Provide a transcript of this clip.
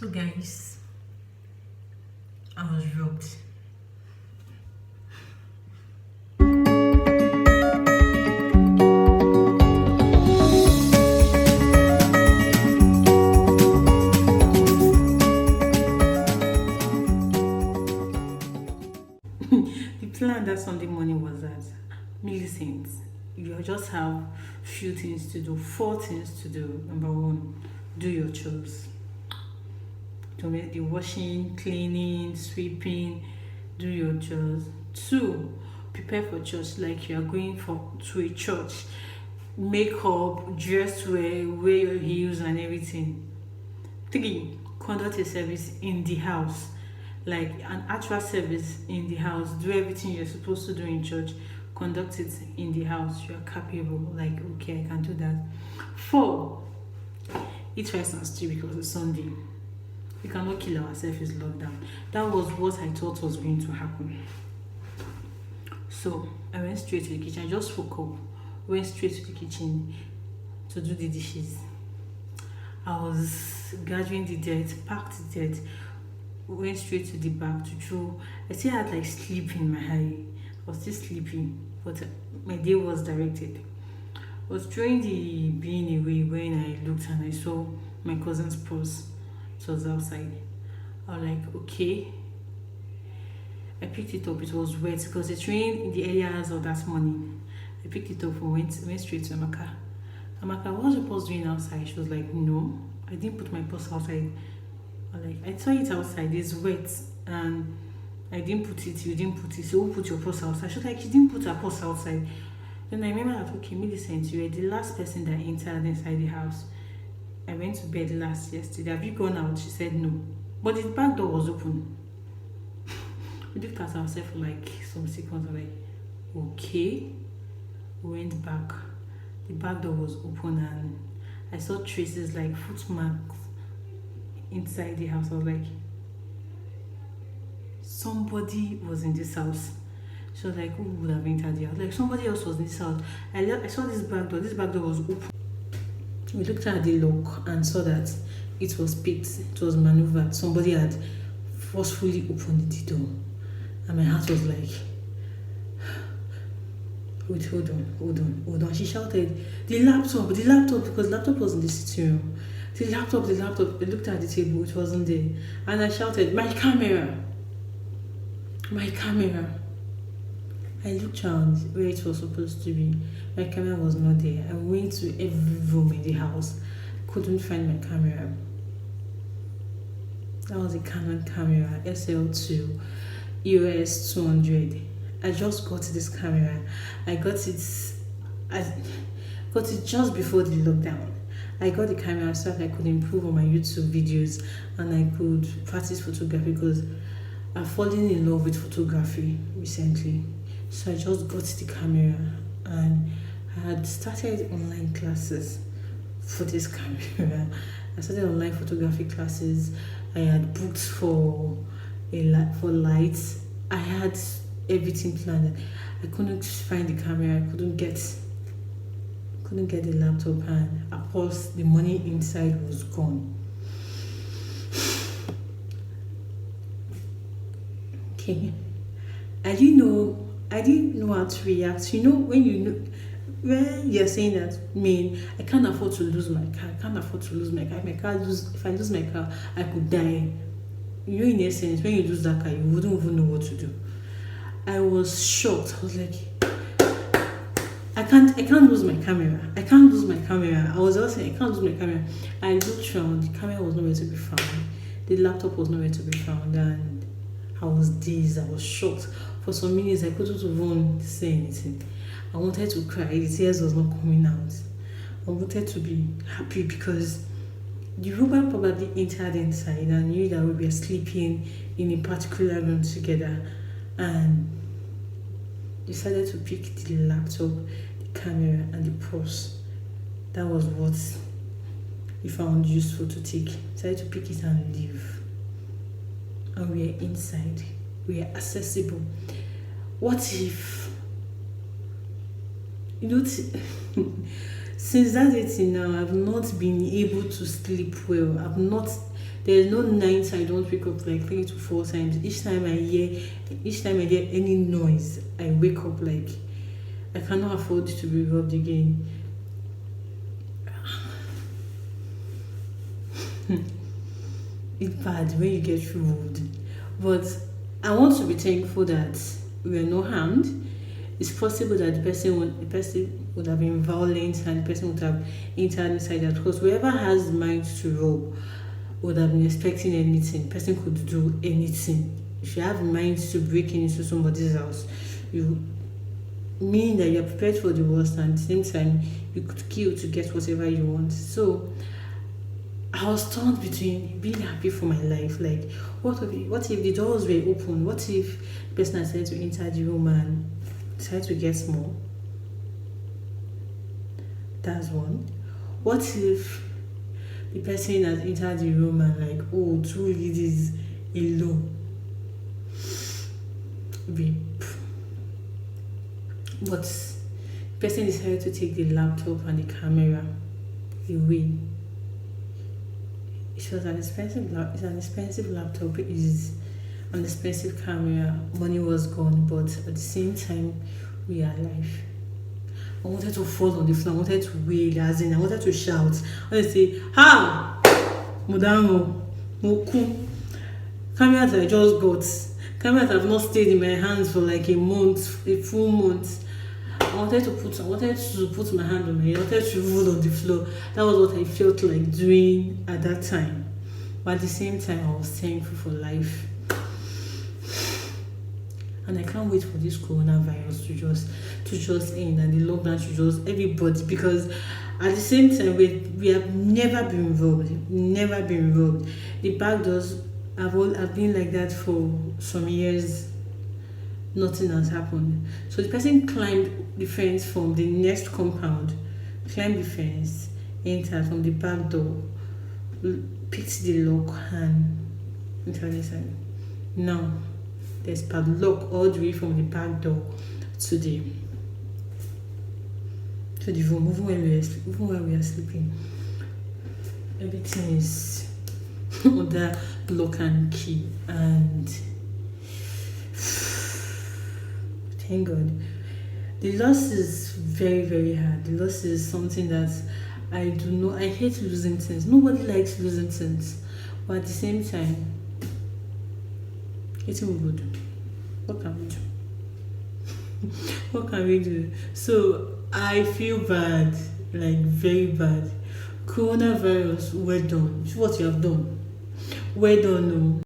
So guys, I was robbed. The plan that Sunday morning was that, Millicent, you just have few things to do, four things to do. Number one, do your chores. To make the washing, cleaning, sweeping, do your chores. Two, prepare for church like you are going to a church. Make up, dress wear your heels and everything. Three, conduct a service in the house, like an actual service in the house. Do everything you're supposed to do in church, conduct it in the house. You're capable, like, okay, I can do that. Four, eat rice and stew because it's Sunday. We cannot kill ourselves with lockdown. That was what I thought was going to happen. So I went straight to the kitchen. I just woke up, went straight to the kitchen to do the dishes. I was gathering the dirt, packed the dirt, went straight to the back to throw. I still had like sleep in my eye. I was still sleeping, but my day was directed. I was throwing the bin away when I looked and I saw my cousin's purse. It was outside. I was like, okay. I picked it up. It was wet because it rained in the early hours of that morning. I picked it up and went straight to Amaka. Amaka, what's your purse doing outside? She was like, no, I didn't put my purse outside. I saw it outside, it's wet, and I didn't put it, you didn't put it, so who put your purse outside? She was like, she didn't put her purse outside. Then I remember that, okay, Millicent, you were the last person that entered inside the house. I went to bed last yesterday. Have you gone out? She said no. But the back door was open. We looked at ourselves for like some seconds, like, okay. We went back. The back door was open and I saw traces like footmarks inside the house. I was like, somebody was in this house. She was like, who would have entered the house? Like, somebody else was in this house. I saw this back door. This back door was open. We looked at the lock and saw that it was picked. It was maneuvered. Somebody had forcefully opened the door. And my heart was like, wait, hold on. She shouted, the laptop, because laptop was in the sitting room. The laptop. I looked at the table, it wasn't there. And I shouted, my camera. I looked around where it was supposed to be. My camera was not there. I went to every room in the house. Couldn't find my camera. That was a Canon camera, SL2, EOS 200. I just got this camera. I got it just before the lockdown. I got the camera so that I could improve on my YouTube videos and I could practice photography because I've fallen in love with photography recently. So I just got the camera and I had started online classes for this camera. I started online photography classes. I had booked for lights. I had everything planned. I couldn't find the camera. I couldn't get the laptop, and of course the money inside was gone. Okay, I didn't know how to react. You know when you're saying that, I can't afford to lose my car. If I lose my car, I could die. You know, in essence, when you lose that car, you wouldn't even know what to do. I was shocked. I was like, I can't lose my camera. I was also saying, I can't lose my camera. I looked around, the camera was nowhere to be found. The laptop was nowhere to be found, and I was dazed. I was shocked. For some minutes, I couldn't even say anything. I wanted to cry. The tears was not coming out. I wanted to be happy because the robber probably entered inside and knew that we were sleeping in a particular room together and decided to pick the laptop, the camera, and the purse. That was what he found useful to take. Decided to pick it and leave. And we are inside. We are accessible. What if, since that day till now, I've not been able to sleep well. I've not There's no nights I don't wake up like 3 to 4 times. Each time I hear any noise, I wake up like I cannot afford to be robbed again. It's bad when you get robbed. But I want to be thankful that we are not harmed. It's possible that the person would have been violent and the person would have entered inside that house. Whoever has mind to rob would have been expecting anything. Person could do anything. If you have mind to break into somebody's house, you mean that you're prepared for the worst and at the same time you could kill to get whatever you want. So I was torn between being happy for my life, like what if the doors were open? What if the person had decided to enter the room and decided to get small? That's one. What if the person has entered the room and like, oh, two ladies alone? Rape. But the person decided to take the laptop and the camera away. It was an expensive it's an expensive laptop, it is an expensive camera, money was gone, but at the same time we are alive. I wanted to fall on the floor, I wanted to wail, as in I wanted to shout. I wanted to say, ha! Modamo, Moku. Camera that I just got. Camera that I've not stayed in my hands for like a month, a full month. I wanted to put my hand on my head. I wanted to roll on the floor. That was what I felt like doing at that time. But at the same time, I was thankful for life. And I can't wait for this coronavirus to just end and the lockdown to just everybody, because at the same time we have never been robbed. The back doors have been like that for some years. Nothing has happened. So the person climbed the fence from the next compound, climbed the fence, entered from the back door, picked the lock and entered inside. Now there's padlock all the way from the back door to the room, even when we are sleeping. Everything is under lock and key, and thank God. The loss is very, very hard. The loss is something that I do not. I hate losing things. Nobody likes losing things, but at the same time, it's good. What can we do? What can we do? So I feel bad, like very bad. Coronavirus, well done. It's what you have done. Well done. No.